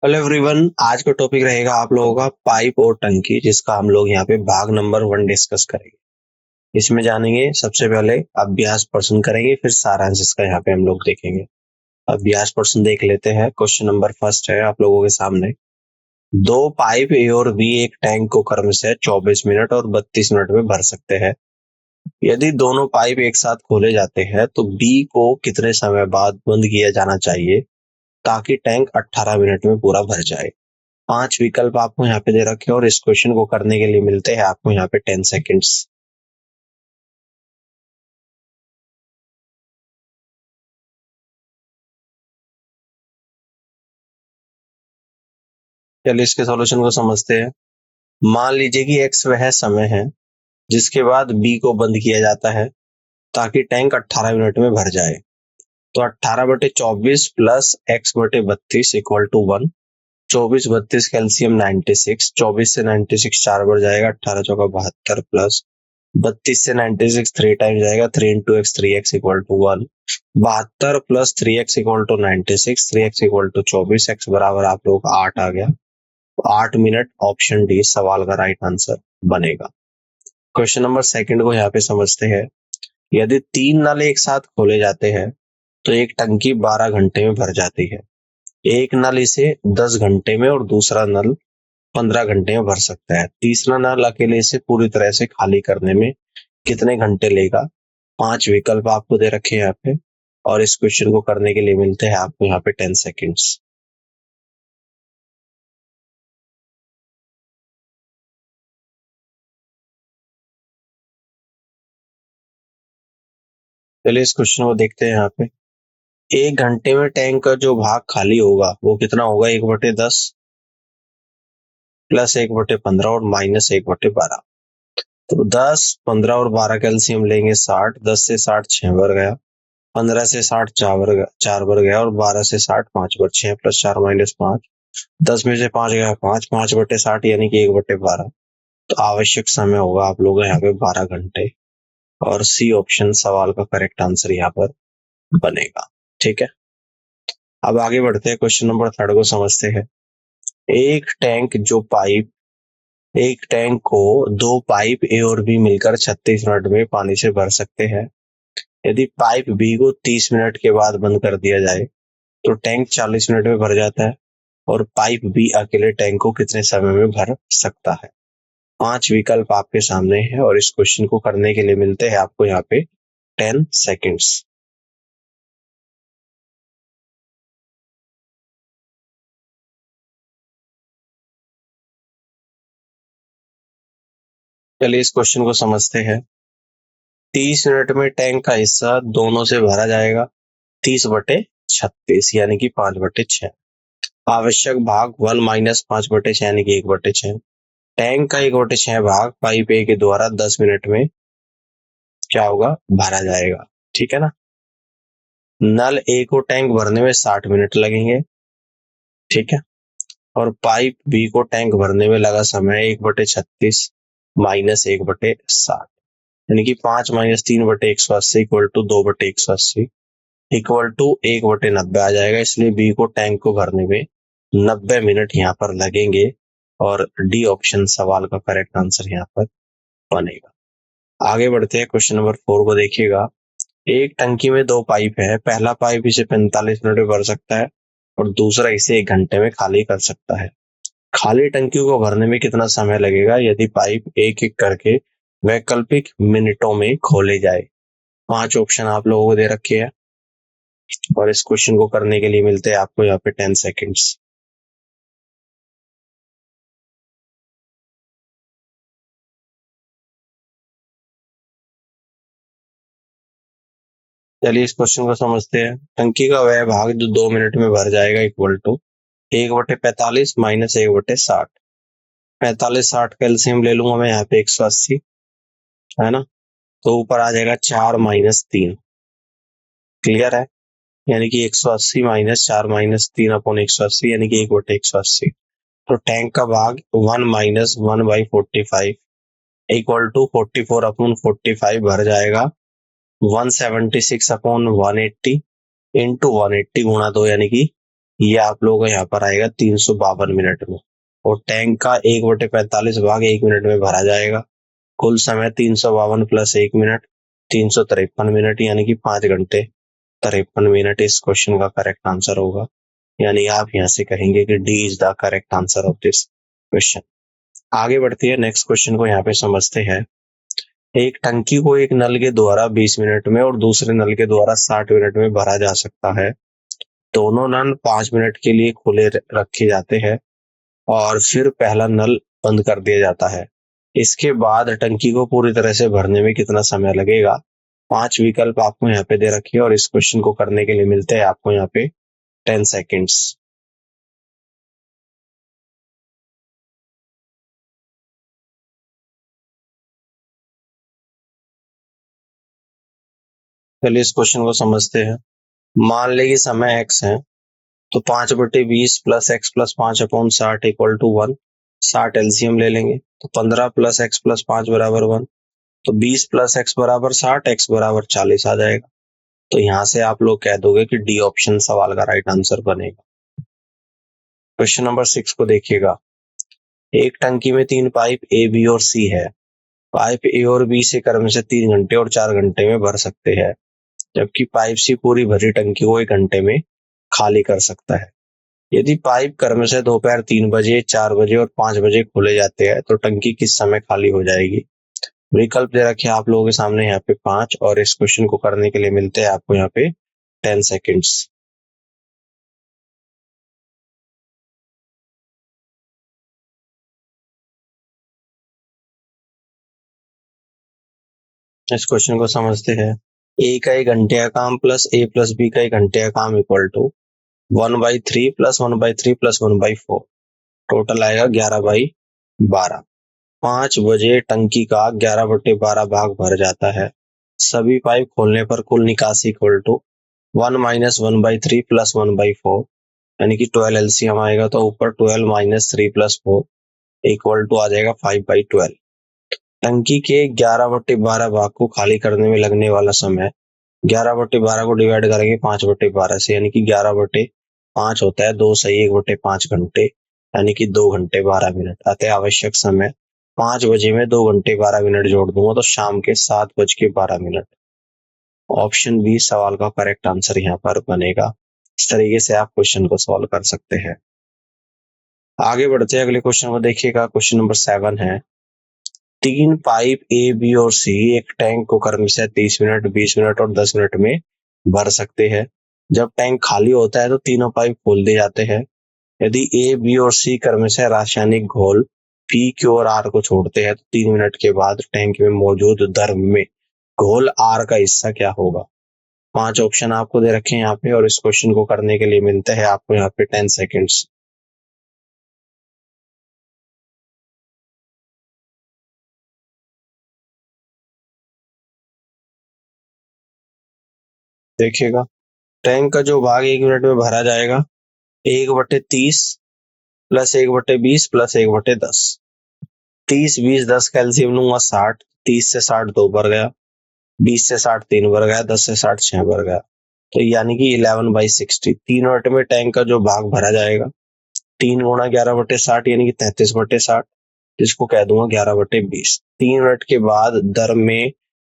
Hello everyone, आज का topic रहेगा आप लोगों का पाइप और टंकी, जिसका हम लोग यहाँ पे भाग नंबर 1 डिस्कस करेंगे। इसमें जानेंगे सबसे पहले अभ्यास प्रश्न करेंगे, फिर सारांश इसका यहाँ पे हम लोग देखेंगे। अभ्यास प्रश्न देख लेते हैं। क्वेश्चन नंबर फर्स्ट है आप लोगों के सामने। दो पाइप ए और बी एक टैंक को क्रमशः 24 मिनट और 32 मिनट में भर सकते हैं। यदि दोनों पाइप एक साथ खोले जाते हैं तो बी को कितने समय बाद बंद किया जाना चाहिए ताकि टैंक 18 मिनट में पूरा भर जाए। 5 विकल्प आपको यहाँ पे दे रखे हैं और इस क्वेश्चन को करने के लिए मिलते हैं आपको यहाँ पे 10 सेकेंड्स। चलिए इसके सॉल्यूशन को समझते हैं। मान लीजिए कि एक्स वह समय है जिसके बाद बी को बंद किया जाता है ताकि टैंक 18 मिनट में भर जाए। तो 18/24 प्लस एक्स बटे 32 इक्वल टू 1। 24 32 कैल्सियम 96, 24 से 96 4 बार जाएगा, 18 चौका 72 प्लस 32 से 96 3 टाइम जाएगा, 3 into x 3x equal to 1। 72 plus 3x equal to 96, 3x equal to 24, x बराबर आप लोगों का 8 आ गया। 8 मिनट ऑप्शन डी सवाल का राइट आंसर बनेगा। क्वेश्चन नंबर सेकंड को यहाँ पे समझते हैं। यदि 3 नल एक साथ खोले जाते हैं तो एक टंकी 12 घंटे में भर जाती है। एक नल इसे 10 घंटे में और दूसरा नल 15 घंटे में भर सकता है। तीसरा नल अकेले इसे पूरी तरह से खाली करने में कितने घंटे लेगा। 5 विकल्प आपको दे रखे हैं यहाँ पे और इस क्वेश्चन को करने के लिए मिलते हैं आपको यहाँ पे 10 सेकेंड्स। चलिए इस क्वेश्चन को देखते हैं यहाँ पे। 1 घंटे में टैंक का जो भाग खाली होगा वो कितना होगा, 1/10 प्लस 1/15 और माइनस 1/12। तो 10 15 और 12 कैल्सियम लेंगे 60, 10 से 60 6 बार गया, 15 से 60 4 बार गया और 12 से 60 5 बार। 6 प्लस 4 माइनस 5, 10 में से 5 गया 5, 5/60 यानी कि 1/12। तो आवश्यक समय होगा आप लोगों का यहाँ पे 12 घंटे और सी ऑप्शन सवाल का करेक्ट आंसर यहाँ पर बनेगा। ठीक है, अब आगे बढ़ते हैं। क्वेश्चन नंबर थर्ड को समझते हैं। एक टैंक को दो पाइप ए और बी मिलकर 36 मिनट में पानी से भर सकते हैं। यदि पाइप बी को 30 मिनट के बाद बंद कर दिया जाए तो टैंक 40 मिनट में भर जाता है और पाइप बी अकेले टैंक को कितने समय में भर सकता है। 5 विकल्प आपके सामने है और इस क्वेश्चन को करने के लिए मिलते हैं आपको यहाँ पे 10 सेकेंड्स। चलिए इस क्वेश्चन को समझते हैं। 30 मिनट में टैंक का हिस्सा दोनों से भरा जाएगा 30/36 यानी कि 5/6। आवश्यक भाग 1 माइनस 5/6 यानी कि 1/6। टैंक का 1/6 भाग पाइप ए के द्वारा 10 मिनट में क्या होगा, भरा जाएगा। ठीक है ना। नल ए को टैंक भरने में 60 मिनट लगेंगे। ठीक है, और पाइप बी को टैंक भरने में लगा समय 1/36 माइनस 1/60 यानी कि 5 minus 3/180 equal to 2/180 equal to 1/90 आ जाएगा। इसलिए बी को टैंक को भरने में 90 मिनट यहाँ पर लगेंगे और डी ऑप्शन सवाल का करेक्ट आंसर यहाँ पर बनेगा। आगे बढ़ते हैं। क्वेश्चन नंबर 4 को देखिएगा। एक टंकी में दो पाइप है। पहला पाइप इसे 45 मिनट में भर सकता है और दूसरा इसे 1 घंटे में खाली कर सकता है। खाली टंकी को भरने में कितना समय लगेगा यदि पाइप एक एक करके वैकल्पिक मिनटों में खोले जाए। 5 ऑप्शन आप लोगों को दे रखे हैं और इस क्वेश्चन को करने के लिए मिलते हैं आपको यहाँ पे 10 सेकेंड्स। चलिए इस क्वेश्चन को समझते हैं। टंकी का वह भाग जो 2 मिनट में भर जाएगा इक्वल टू 1/45 माइनस 1/60। 45 60 कैल्सियम ले लूंगा मैं यहाँ पे 180, है ना। तो ऊपर आ जाएगा 4 माइनस 3। क्लियर है, यानी कि 180 माइनस 4 माइनस 3 अपॉन 180 यानी कि 1/180। तो टैंक का भाग 1 माइनस 1/45 इक्वल टू 44 अपॉन 45 भर जाएगा 176 अपॉन 180 इंटू 180 गुणा 2 यानी कि ये आप लोगों का यहाँ पर आएगा 352 मिनट में, और टैंक का 1/45 भाग 1 मिनट में भरा जाएगा। कुल समय 352 प्लस 1 मिनट 353 मिनट, यानी कि 5 घंटे 53 मिनट इस क्वेश्चन का करेक्ट आंसर होगा। यानी आप यहाँ से कहेंगे कि D is the correct answer of this question. आगे बढ़ते हैं, नेक्स्ट क्वेश्चन को यहाँ पे समझते हैं। एक टंकी को एक नल के द्वारा 20 मिनट में और दूसरे नल के द्वारा 60 मिनट में भरा जा सकता है। दोनों नल 5 मिनट के लिए खुले रखे जाते हैं और फिर पहला नल बंद कर दिया जाता है। इसके बाद टंकी को पूरी तरह से भरने में कितना समय लगेगा? 5 विकल्प आपको यहाँ पे दे रखे हैं और इस क्वेश्चन को करने के लिए मिलते हैं आपको यहाँ पे 10 सेकेंड्स। चलिए इस क्वेश्चन को समझते हैं। मान लें कि समय x है, तो 5/20 plus x plus 5/60 equal to 1। 60 LCM ले लेंगे तो 15 प्लस एक्स प्लस 5 बराबर 1, तो 20 प्लस एक्स बराबर 60, एक्स बराबर 40 आ जाएगा। तो यहाँ से आप लोग कह दोगे कि डी ऑप्शन सवाल का राइट आंसर बनेगा। क्वेश्चन नंबर 6 को देखिएगा। एक टंकी में 3 पाइप ए, बी और सी है। पाइप ए और बी से क्रम से 3 घंटे और 4 घंटे में भर सकते हैं, जबकि पाइप सी पूरी भरी टंकी को 1 घंटे में खाली कर सकता है। यदि पाइप क्रम से दोपहर 3 बजे, 4 बजे और 5 बजे खोले जाते हैं तो टंकी किस समय खाली हो जाएगी? विकल्प दे रखे आप लोगों के सामने यहाँ पे 5, और इस क्वेश्चन को करने के लिए मिलते हैं आपको यहाँ पे 10 सेकेंड्स। इस क्वेश्चन को समझते हैं। ए का 1 घंटे का काम प्लस ए प्लस बी का 1 घंटे का काम equal to 1/3 plus 1/3 plus 1/4, total आएगा 11/12। 5 बजे टंकी का 11/12 भाग भर जाता है। सभी पाइप खोलने पर कुल निकासी इक्वल टू 1 माइनस 1/3 प्लस 1/4, यानी कि 12 एलसीएम आएगा तो ऊपर 12 माइनस 3 प्लस 4 इक्वल टू आ जाएगा 5/12। टंकी के 11/12 भाग को खाली करने में लगने वाला समय 11/12 को डिवाइड करेंगे 5/12 से, यानी कि 11/5 होता है 2 सही 1/5 घंटे, यानी कि 2 घंटे 12 मिनट। अतः आवश्यक समय 5 बजे में 2 घंटे 12 मिनट जोड़ दूंगा तो शाम के 7:12। ऑप्शन बी सवाल का करेक्ट आंसर यहाँ पर बनेगा। इस तरीके से आप क्वेश्चन को सॉल्व कर सकते हैं। आगे बढ़ते हैं, अगले क्वेश्चन को देखिएगा। क्वेश्चन नंबर 7 है। 3 पाइप ए, बी और सी एक टैंक को क्रमशः 30 मिनट, 20 मिनट और 10 मिनट में भर सकते हैं। जब टैंक खाली होता है तो तीनों पाइप खोल दिए जाते हैं। यदि ए, बी और सी क्रमशः रासायनिक घोल पी, क्यू और आर को छोड़ते हैं तो 3 मिनट के बाद टैंक में मौजूद द्रव में घोल आर का हिस्सा क्या होगा? 5 ऑप्शन आपको दे रखे हैं यहाँ पे, और इस क्वेश्चन को करने के लिए मिलते हैं आपको यहाँ पे 10 सेकेंड्स। देखिएगा, टैंक का जो भाग 1 मिनट में भरा जाएगा 1/30 प्लस 1/20 प्लस 1/10। 30, 20, 10 का एलसीएम लूंगा 60। 30 से 60 2 बढ़ गया, 20 से 60 3 बढ़ गया, 10 से 60 6 बढ़ गया, तो यानी कि 11/60। 3 मिनट में टैंक का जो भाग भरा जाएगा 3 गुणा 11/60 यानी कि 33/60, जिसको कह दूंगा 11/20। 3 मिनट के बाद दर में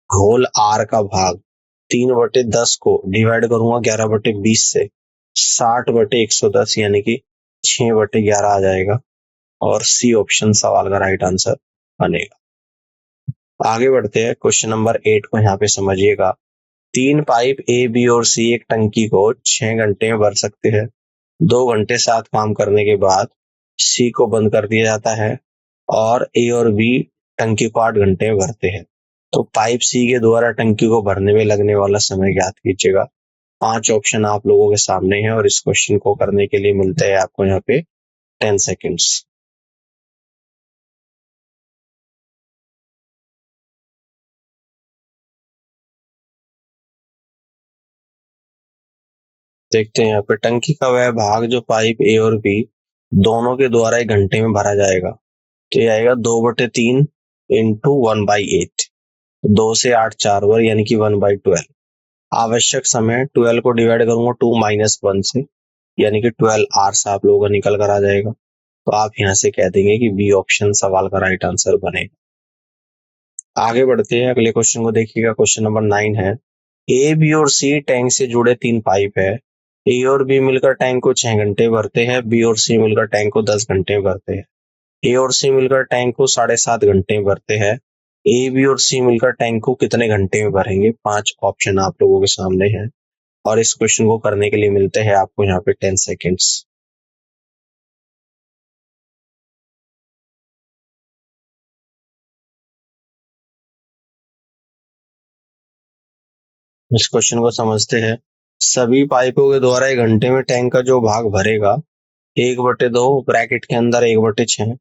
घोल आर का भाग 3/10 को डिवाइड करूंगा 11/20 से, 60/110 यानी कि 6/11 आ जाएगा, और सी ऑप्शन सवाल का राइट आंसर बनेगा। आगे बढ़ते हैं, क्वेश्चन नंबर 8 को यहाँ पे समझिएगा। 3 पाइप ए, बी और सी एक टंकी को 6 घंटे में भर सकते हैं। 2 घंटे साथ काम करने के बाद सी को बंद कर दिया जाता है और ए और बी टंकी को 8 घंटे में भरते हैं। तो पाइप सी के द्वारा टंकी को भरने में लगने वाला समय ज्ञात कीजिएगा। 5 ऑप्शन आप लोगों के सामने है, और इस क्वेश्चन को करने के लिए मिलते हैं आपको यहाँ पे 10 सेकेंड्स। देखते हैं यहाँ पे, टंकी का वह भाग जो पाइप ए और बी दोनों के द्वारा 1 घंटे में भरा जाएगा, तो ये आएगा 2/3 इंटू 1/8। 2 से 8 4 बार, यानी कि 1/12। आवश्यक समय 12 को डिवाइड करूंगा 2 - 1 से, यानी कि 12 आवर्स आप लोगों का निकल कर आ जाएगा। तो आप यहाँ से कह देंगे कि बी ऑप्शन सवाल का राइट आंसर बनेगा। आगे बढ़ते हैं, अगले क्वेश्चन को देखिएगा। क्वेश्चन नंबर 9 है, ए बी और सी टैंक से जुड़े 3 पाइप है। ए और बी मिलकर टैंक को 6 घंटे भरते हैं, बी और सी मिलकर टैंक को 10 घंटे भरते हैं। ए और सी मिलकर टैंक को 7.5 घंटे में भरते हैं। ए बी और सी मिलकर टैंक को कितने घंटे में भरेंगे? 5 ऑप्शन आप लोगों के सामने हैं और इस क्वेश्चन को करने के लिए मिलते हैं आपको यहाँ पे 10 सेकेंड्स। इस क्वेश्चन को समझते हैं। सभी पाइपों के द्वारा 1 घंटे में टैंक का जो भाग भरेगा 1/2 ब्रैकेट के अंदर 1/6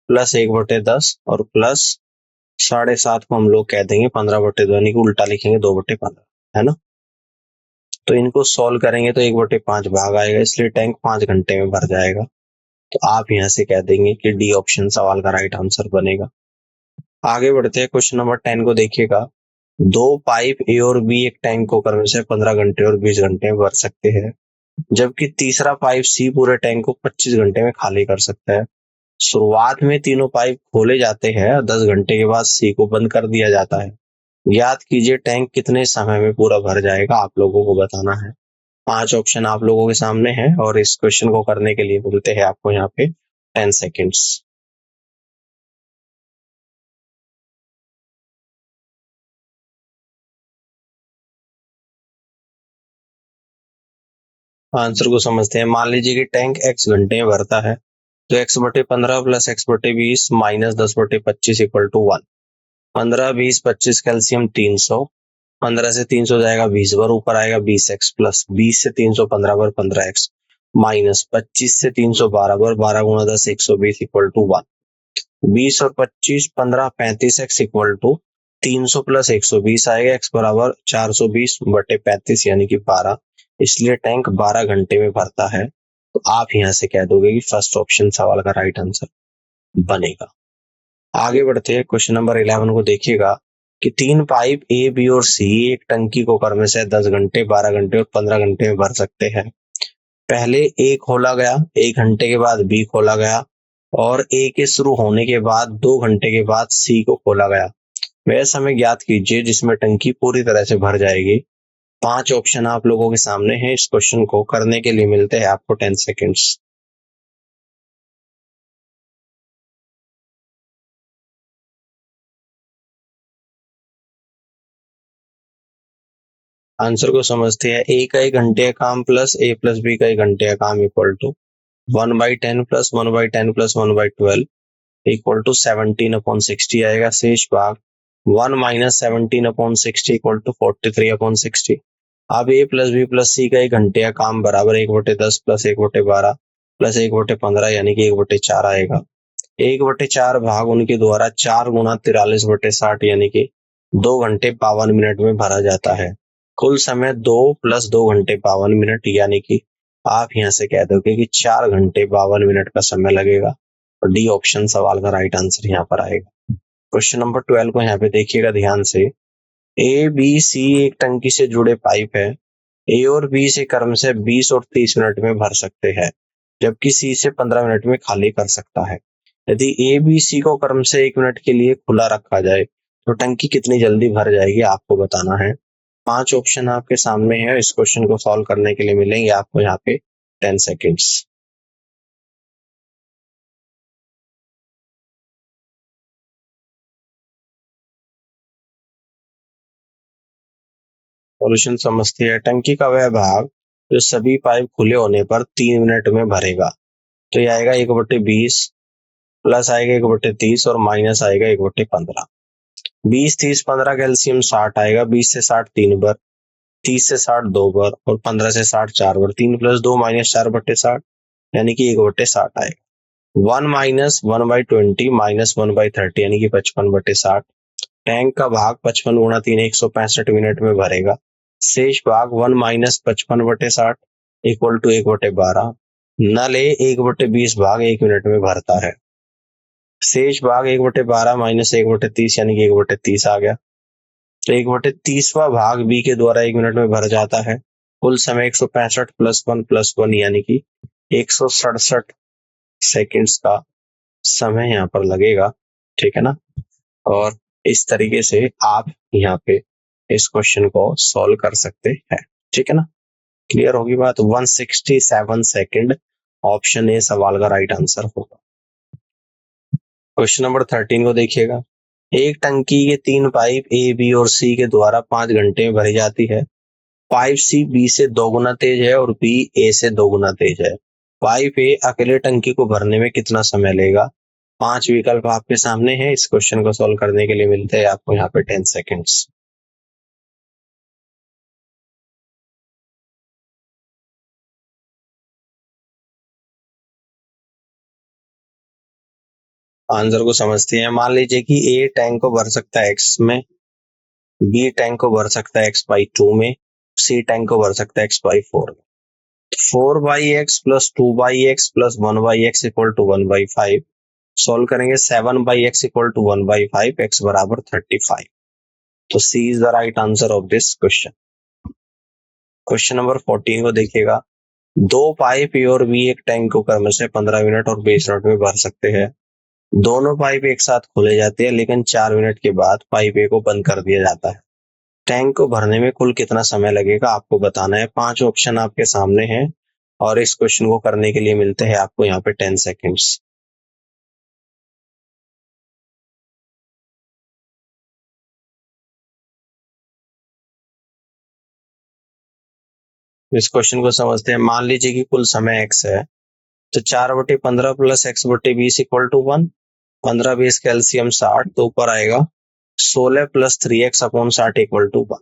प्लस 1/10 और प्लस 7.5 को हम लोग कह देंगे 15/2, यानी कि उल्टा लिखेंगे 2/15, है ना। तो इनको सॉल्व करेंगे तो 1/5 भाग आएगा, इसलिए टैंक 5 घंटे में भर जाएगा। तो आप यहाँ से कह देंगे कि डी ऑप्शन सवाल का राइट आंसर बनेगा। आगे बढ़ते हैं, क्वेश्चन नंबर 10 को देखिएगा। 2 पाइप ए और बी एक टैंक को क्रम से 15 घंटे और 20 घंटे में भर सकते हैं, जबकि तीसरा पाइप सी पूरे टैंक को 25 घंटे में खाली कर सकता है। शुरुआत में तीनों पाइप खोले जाते हैं और 10 घंटे के बाद सी को बंद कर दिया जाता है। याद कीजिए टैंक कितने समय में पूरा भर जाएगा, आप लोगों को बताना है। 5 ऑप्शन आप लोगों के सामने हैं और इस क्वेश्चन को करने के लिए मिलते हैं आपको यहाँ पे 10 सेकेंड्स। आंसर को समझते हैं। मान लीजिए कि टैंक x घंटे में भरता है, तो x/15 plus x/20 minus 10/25 equal to 1। 15, 20, 25 कैल्सियम 300, 15 से 300 जाएगा 20 बार, ऊपर आएगा 20x प्लस 20 से 300 15 बार 15x माइनस 25 से 300 12 बार 12 गुणा 10 120 इक्वल टू 1। 20 और 25 15 35x इक्वल टू 300 प्लस 120 आएगा, x बराबर 420/35 यानी कि 12, इसलिए टैंक 12 घंटे में भरता है। तो आप यहाँ से कह दोगे कि फर्स्ट ऑप्शन सवाल का राइट आंसर बनेगा। आगे बढ़ते हैं, क्वेश्चन नंबर 11 को देखिएगा कि 3 पाइप ए बी और सी एक टंकी को क्रम से 10 घंटे 12 घंटे और 15 घंटे में भर सकते हैं। पहले ए खोला गया, 1 घंटे के बाद बी खोला गया और ए के शुरू होने के बाद 2 घंटे के बाद सी को खोला गया। वह समय ज्ञात कीजिए जिसमें टंकी पूरी तरह से भर जाएगी। 5 ऑप्शन आप लोगों के सामने हैं, इस क्वेश्चन को करने के लिए मिलते हैं आपको 10 सेकेंड्स। आंसर को समझते हैं। ए का 1 घंटे का काम प्लस ए प्लस बी का 1 घंटे का काम equal to 1/10 plus 1/10 plus 1/12 equal to 17/60 आएगा। शेष भाग 1 माइनस 17/60 इक्वल टू 43/60। अब A plus B plus C का 1 घंटे का काम बराबर 1/10 प्लस 1/12 प्लस 1/15 यानी कि 1/4 आएगा। 1/4 भाग उनके द्वारा 4 गुणा 43/60 यानी कि 2 घंटे 52 मिनट में भरा जाता है। कुल समय 2 प्लस 2 घंटे 52 मिनट, यानी कि आप यहाँ से कह दोगे कि 4 घंटे 52 मिनट का समय लगेगा और डी ऑप्शन सवाल का राइट आंसर यहाँ पर आएगा। क्वेश्चन नंबर 12 को यहाँ पे देखिएगा ध्यान से। ए बी सी एक टंकी से जुड़े पाइप है। ए और बी से क्रम से 20 और 30 मिनट में भर सकते हैं, जबकि सी से 15 मिनट में खाली कर सकता है। यदि ए बी सी को क्रम से 1 मिनट के लिए खुला रखा जाए तो टंकी कितनी जल्दी भर जाएगी, आपको बताना है। 5 ऑप्शन आपके सामने है, इस क्वेश्चन को सॉल्व करने के लिए मिलेंगे आपको यहाँ पे 10 सेकेंड्स। सॉल्यूशन समझते हैं। टंकी का वह भाग जो सभी पाइप खुले होने पर 3 मिनट में भरेगा, तो ये आएगा 1/20 प्लस आएगा 1/30 और माइनस आएगा 1/15। 20 30 15 कैल्सियम 60 आएगा। 20 से 60 3 बार, 30 से 60 2 बार और 15 से 60 4 बार। 3 प्लस 2 माइनस 4/60 यानी कि 1/60 आएगा। 1 माइनस 1/20 माइनस 1/30 यानी कि 55/60। टैंक का भाग 55 गुणा 3 165 मिनट में भरेगा। शेष भाग 1 माइनस 55/60 इक्वल टू 1/12। नल ए 1/20 भाग 1 मिनट में भरता है। शेष भाग 1/12 माइनस 1/30 यानी कि 1/30 आ गया। तो 1/30वां भाग बी के द्वारा 1 मिनट में भर जाता है। कुल समय 165 + 1 यानी कि 167 सेकेंड्स का समय यहाँ पर लगेगा, ठीक है ना। और इस तरीके से आप यहाँ पे इस क्वेश्चन को सॉल्व कर सकते हैं, ठीक है ना। क्लियर होगी बात। 167 सेकेंड ऑप्शन ए सवाल का राइट आंसर होगा। क्वेश्चन नंबर 13 को देखिएगा। एक टंकी के 3 पाइप ए, बी और सी के द्वारा 5 घंटे में भरी जाती है। पाइप सी बी से 2 गुना तेज है और बी ए से 2 गुना तेज है। पाइप ए अकेले टंकी को भरने में कितना समय लेगा? 5 विकल्प आपके सामने हैं। इस क्वेश्चन को सॉल्व करने के लिए मिलते हैं आपको यहाँ पे 10 सेकेंड्स। आंसर को समझते हैं। मान लीजिए कि ए टैंक को भर सकता है एक्स में, बी टैंक को भर सकता है x/2 में, सी टैंक को भर सकता है x/4 में। 4/x + 2/x + 1/x = 1/5। सॉल्व करेंगे 7/x = 1/5, x = 35। तो C is the right answer of this question. Question number 14 को देखिएगा। 2 पाइप ए और बी एक टैंक को क्रम से 15 मिनट और 20 मिनट में भर सकते हैं। दोनों पाइप एक साथ खोले जाते हैं, लेकिन 4 मिनट के बाद पाइप ए को बंद कर दिया जाता है। टैंक को भरने में कुल कितना समय लगेगा आपको बताना है। 5 ऑप्शन आपके सामने हैं और इस क्वेश्चन को करने के लिए मिलते हैं आपको यहाँ पे 10 सेकेंड्स। इस क्वेश्चन को समझते हैं। मान लीजिए कि कुल समय x है, तो 4/15 + x/20 = 1। 15 20 का एलसीएम 60, तो ऊपर आएगा 16 + 3x/60 = 1।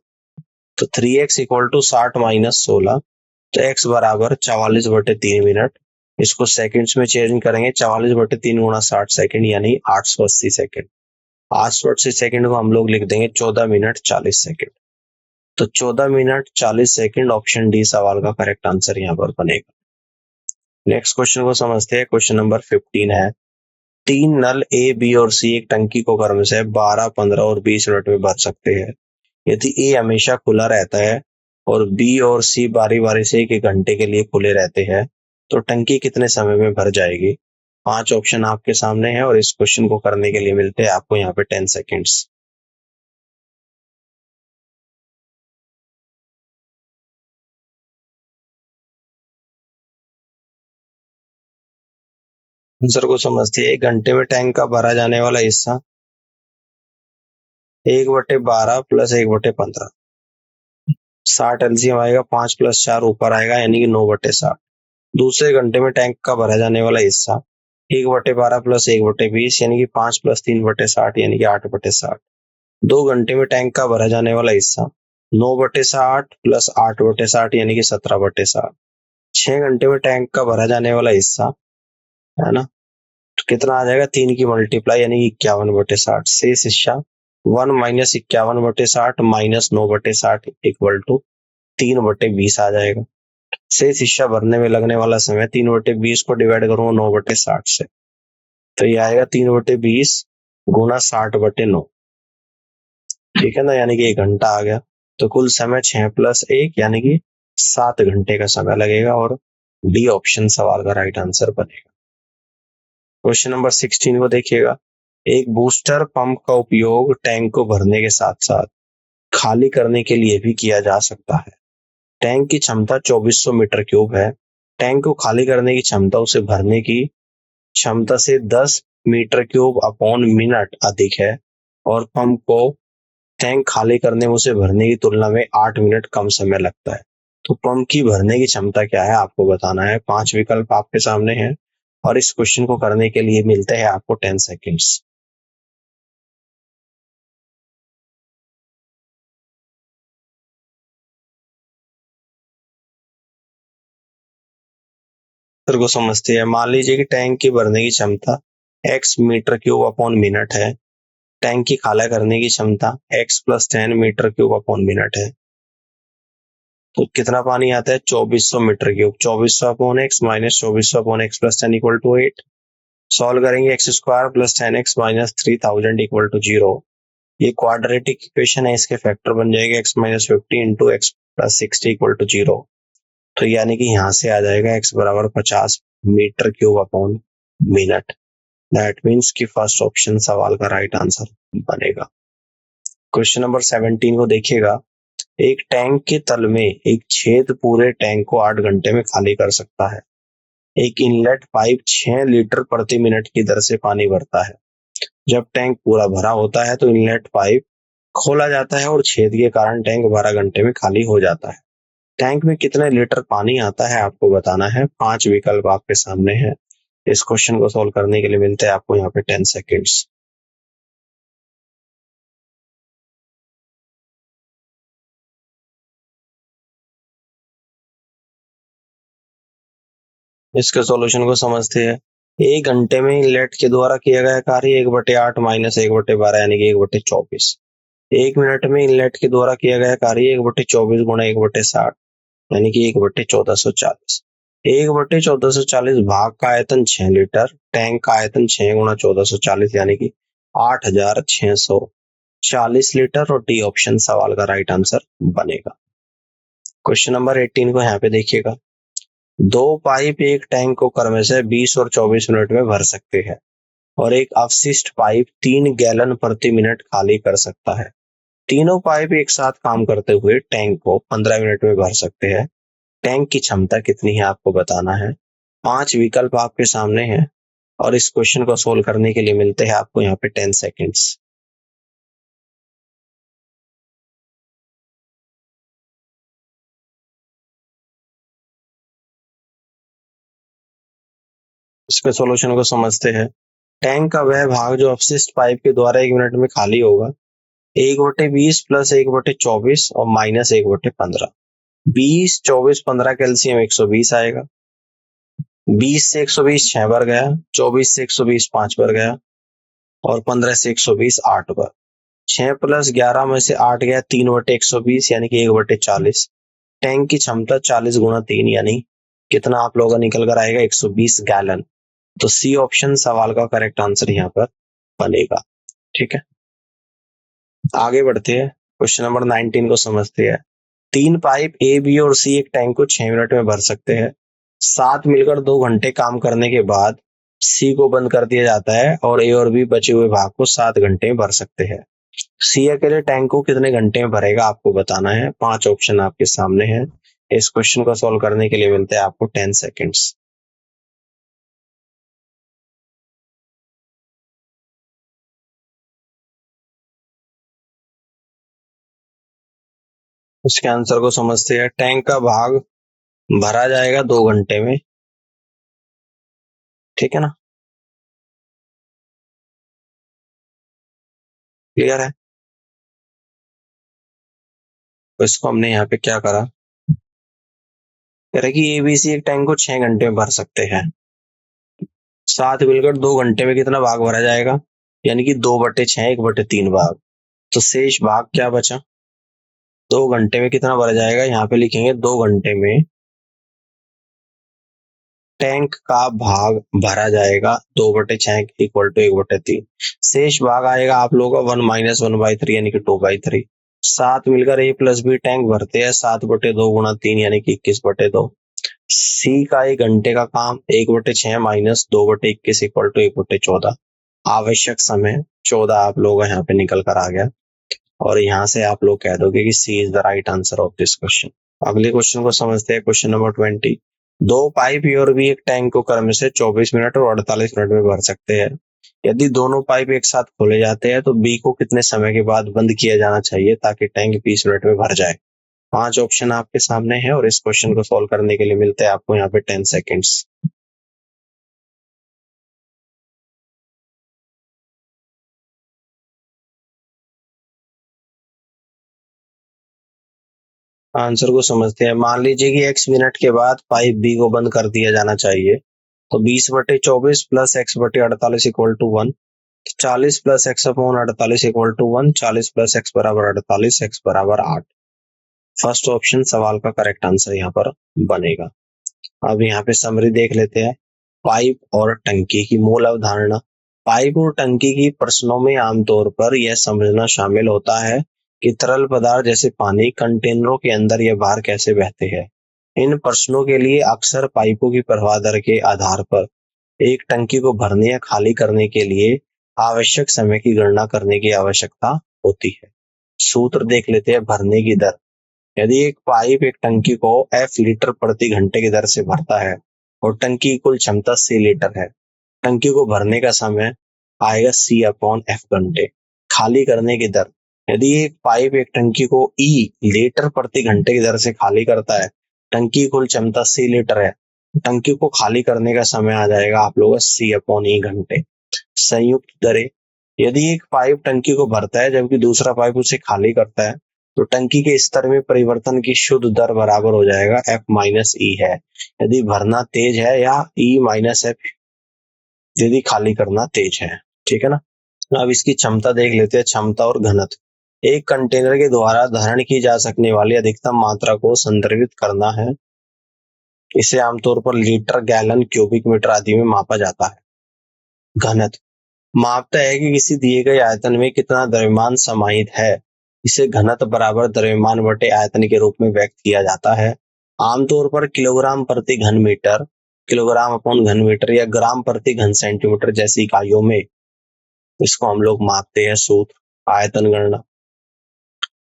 तो 3x = 60 - 16, तो x = 44/3 मिनट। इसको सेकंड्स में चेंज करेंगे। 44/3 × 60 सेकंड यानी 880 सेकंड। 880 सेकंड को हम लोग लिख देंगे 14 मिनट 40 सेकंड। तो 14 मिनट 40 सेकंड ऑप्शन डी सवाल का करेक्ट आंसर यहाँ पर बनेगा। नेक्स्ट क्वेश्चन को समझते हैं। क्वेश्चन नंबर 15 है। 3 नल ए, बी और सी एक टंकी को क्रम से 12, 15 और 20 मिनट में भर सकते हैं। यदि ए हमेशा खुला रहता है और बी और सी बारी बारी से 1 घंटे के लिए खुले रहते हैं, तो टंकी कितने समय में भर जाएगी? 5 ऑप्शन आपके सामने हैं और इस क्वेश्चन को करने के लिए मिलते हैं आपको यहाँ पे 10 सेकेंड्स। आंसर को समझते हैं। 1 घंटे में टैंक का भरा जाने वाला हिस्सा 1/12 + 1/15। 60 एलसीएम आएगा, 5 + 4 ऊपर आएगा यानी कि 9/60। दूसरे घंटे में टैंक का भरा जाने वाला हिस्सा 1/12 + 1/20 यानी कि 5 + 3/60 यानी कि 8/60। 2 घंटे में टैंक का भरा जाने वाला हिस्सा 9/60 + 8/60 यानी कि 17/60। 6 घंटे में टैंक का भरा जाने वाला हिस्सा, है ना, तो कितना आ जाएगा? 3 की मल्टीप्लाई यानी 51/60। शेष हिस्सा 1 - 51/60 - 9/60 = 3/20 आ जाएगा। शेष हिस्सा भरने में लगने वाला समय 3/20 को डिवाइड करूंगा 9/60 से, तो ये आएगा 3/20 × 60/9, ठीक है ना, यानी कि 1 घंटा आ गया। तो कुल समय 6 + 1 यानी कि 7 घंटे का समय लगेगा और डी ऑप्शन सवाल का राइट आंसर बनेगा। क्वेश्चन नंबर 16 को देखिएगा। एक बूस्टर पंप का उपयोग टैंक को भरने के साथ साथ खाली करने के लिए भी किया जा सकता है। टैंक की क्षमता 2400 मीटर क्यूब है। टैंक को खाली करने की क्षमता उसे भरने की क्षमता से 10 मीटर क्यूब अपॉन मिनट अधिक है और पंप को टैंक खाली करने में उसे भरने की तुलना में 8 मिनट कम समय लगता है। तो पंप की भरने की क्षमता क्या है आपको बताना है। 5 विकल्प आपके सामने हैं और इस क्वेश्चन को करने के लिए मिलते हैं आपको 10 सेकेंड्स। को समझते हैं। मान लीजिए कि टैंक की भरने की क्षमता x metre cube upon minute है। टैंक की खाला करने की क्षमता x + 10 metre cube upon minute है। तो कितना पानी आता है? 2400 metre cube. 2400 upon x - 2400 upon x + 10 = 8। Solve करेंगे x² + 10x - 3000 = 0। ये क्वाड्रेटिक इक्वेशन है, इसके फैक्टर बन जाएंगे x - 50 × x + 60 = 0। तो यानी कि यहाँ से आ जाएगा x बराबर 50 metre cube upon minute. That means कि फर्स्ट ऑप्शन सवाल का राइट आंसर बनेगा। क्वेश्चन नंबर 17 को देखिएगा। एक टैंक के तल में एक छेद पूरे टैंक को 8 घंटे में खाली कर सकता है। एक इनलेट पाइप 6 लीटर प्रति मिनट की दर से पानी भरता है। जब टैंक पूरा भरा होता है तो इनलेट पाइप खोला जाता है और छेद के कारण टैंक 12 घंटे में खाली हो जाता है। टैंक में कितने लीटर पानी आता है आपको बताना है। 5 विकल्प आपके सामने है। इस क्वेश्चन को सोल्व करने के लिए मिलते हैं आपको यहाँ पे 10 सेकेंड्स। इसके सॉल्यूशन को समझते हैं। 1 घंटे में इनलेट के द्वारा किया गया कार्य 1/8 माइनस 1/12 यानी कि 1/24। 1 मिनट में इनलेट के द्वारा किया गया कार्य 1/24 गुणा 1/60 यानी कि 1/1440। 1/1440 भाग का आयतन 6 लीटर, टैंक का आयतन 6 गुणा 1440 यानी कि 8640 लीटर और डी ऑप्शन सवाल का राइट आंसर बनेगा। क्वेश्चन नंबर 18 को यहाँ पे देखिएगा। 2 पाइप एक टैंक को क्रम से 20 और 24 मिनट में भर सकते हैं और एक अवशिष्ट पाइप 3 गैलन प्रति मिनट खाली कर सकता है। तीनों पाइप एक साथ काम करते हुए टैंक को 15 मिनट में भर सकते हैं। टैंक की क्षमता कितनी है आपको बताना है। 5 विकल्प आपके सामने हैं और इस क्वेश्चन को सोल्व करने के लिए मिलते हैं आपको यहाँ पे 10 सेकेंड्स। इसके सॉल्यूशन को समझते हैं। टैंक का वह भाग जो अपशिष्ट पाइप के द्वारा 1 मिनट में खाली होगा 1/20 प्लस 1/24 और माइनस 1/15। 20, 24, 15 कैल्सियम 120 आएगा। 20 से 120 6 बार गया, 24 से 120 5 बार गया और 15 से 120 8 बार। 6 प्लस 11 में से 8 गया 3/120 यानी कि 1/40। टैंक की क्षमता 40 गुणा 3 यानी कितना आप लोगों का निकल कर आएगा 120 गैलन। तो सी ऑप्शन सवाल का करेक्ट आंसर यहाँ पर बनेगा। ठीक है, आगे बढ़ते हैं। क्वेश्चन नंबर 19 को समझते हैं। 3 पाइप ए, बी और सी एक टैंक को 6 मिनट में भर सकते हैं। 7 मिलकर 2 घंटे काम करने के बाद सी को बंद कर दिया जाता है और ए और बी बचे हुए भाग को 7 घंटे में भर सकते हैं। सी अकेले टैंक को कितने घंटे में भरेगा आपको बताना है। 5 ऑप्शन आपके सामने हैं। इस क्वेश्चन को सोल्व करने के लिए मिलते हैं आपको 10 सेकेंड्स। इसके आंसर को समझते हैं। टैंक का भाग भरा जाएगा 2 घंटे में। ठीक है ना, क्लियर है। तो इसको हमने यहाँ पे क्या करा, कह रहे कि एबीसी एक टैंक को 6 घंटे में भर सकते हैं। 7 मिलकर 2 घंटे में कितना भाग भरा जाएगा यानी कि 2/6 1/3 भाग। तो शेष भाग क्या बचा, 2 घंटे में कितना भरा जाएगा। यहाँ पे लिखेंगे 2 घंटे में टैंक का भाग भरा जाएगा 2/6 इक्वल टू 1/3। शेष भाग आएगा आप लोगों का 1 माइनस 1/3 यानी कि 2/3। 7 मिलकर ए प्लस बी टैंक भरते हैं 7/2 गुणा 3 यानी कि 21/2। सी का 1 घंटे का काम 1/6 माइनस 2/21 इक्वल टू 1/14। आवश्यक समय 14 आप लोगों का यहाँ पे निकल कर आ गया और यहाँ से आप लोग कह दोगे कि C is the right answer of this question. अगले क्वेश्चन को समझते हैं। Question number 20। 2 पाइप ए और बी एक टैंक को क्रम से 24 मिनट और 48 मिनट में भर सकते हैं। यदि दोनों पाइप एक साथ खोले जाते हैं तो बी को कितने समय के बाद बंद किया जाना चाहिए ताकि टैंक 20 मिनट में भर जाए। 5 ऑप्शन आपके सामने है और इस क्वेश्चन को सोल्व करने के लिए मिलते हैं आपको यहाँ पे 10 सेकेंड्स। आंसर को समझते हैं। मान लीजिए कि x मिनट के बाद पाइप बी को बंद कर दिया जाना चाहिए तो 20/24 plus x/48 equal to 1। 40 plus x upon 48 equal to 1। 40 plus x बराबर 48, x बराबर 8। फर्स्ट ऑप्शन सवाल का करेक्ट आंसर यहाँ पर बनेगा। अब यहाँ पे समरी देख लेते हैं। पाइप और टंकी की मूल अवधारणा। पाइप और टंकी की प्रश्नों में आमतौर पर यह समझना शामिल होता है कि तरल पदार्थ जैसे पानी कंटेनरों के अंदर या बाहर कैसे बहते हैं। इन प्रश्नों के लिए अक्सर पाइपों की प्रवाह दर के आधार पर एक टंकी को भरने या खाली करने के लिए आवश्यक समय की गणना करने की आवश्यकता होती है। सूत्र देख लेते हैं भरने की दर। यदि एक पाइप एक टंकी को F लीटर प्रति घंटे की दर से भरता है और टंकी की कुल क्षमता C लीटर है, टंकी को भरने का समय आएगा C/F घंटे। खाली करने की दर, यदि एक पाइप एक टंकी को E लीटर प्रति घंटे की दर से खाली करता है, टंकी की कुल क्षमता C लीटर है, टंकी को खाली करने का समय आ जाएगा आप लोगों का C/E घंटे। संयुक्त दरें, यदि एक पाइप टंकी को भरता है जबकि दूसरा पाइप उसे खाली करता है, तो टंकी के स्तर में परिवर्तन की शुद्ध दर बराबर हो जाएगा F-E है, यदि भरना तेज है, या E-F यदि खाली करना तेज है। ठीक है ना। अब इसकी क्षमता देख लेते हैं, क्षमता और घनत्व। एक कंटेनर के द्वारा धारण की जा सकने वाली अधिकतम मात्रा को संदर्भित करना है। इसे आमतौर पर लीटर, गैलन, क्यूबिक मीटर आदि में मापा जाता है। घनत्व मापता है कि किसी दिए गए आयतन में कितना द्रव्यमान समाहित है। इसे घनत्व बराबर द्रव्यमान बटे आयतन के रूप में व्यक्त किया जाता है। आमतौर पर किलोग्राम प्रति घन मीटर, किलोग्राम अपॉन घन मीटर या ग्राम प्रति घन सेंटीमीटर जैसी इकाइयों में इसको हम लोग मापते हैं। सूत्र आयतन गणना।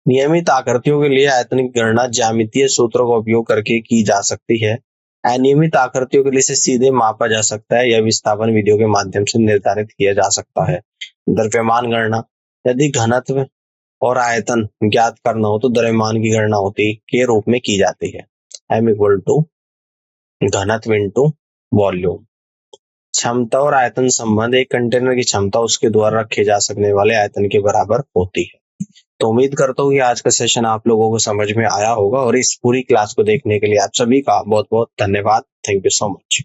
नियमित आकृतियों के लिए आयतन की गणना ज्यामितीय सूत्रों का उपयोग करके की जा सकती है। अनियमित आकृतियों के लिए इसे सीधे मापा जा सकता है या विस्थापन विधियों के माध्यम से निर्धारित किया जा सकता है। द्रव्यमान गणना, यदि घनत्व और आयतन ज्ञात करना हो तो द्रव्यमान की गणना होती के रूप में की जाती है। M = घनत्व इंटू वॉल्यूम। क्षमता और आयतन संबंध, एक कंटेनर की क्षमता उसके द्वारा रखे जा सकने वाले आयतन के बराबर होती है। तो उम्मीद करता हूँ कि आज का सेशन आप लोगों को समझ में आया होगा, और इस पूरी क्लास को देखने के लिए आप सभी का बहुत बहुत धन्यवाद। Thank you so much.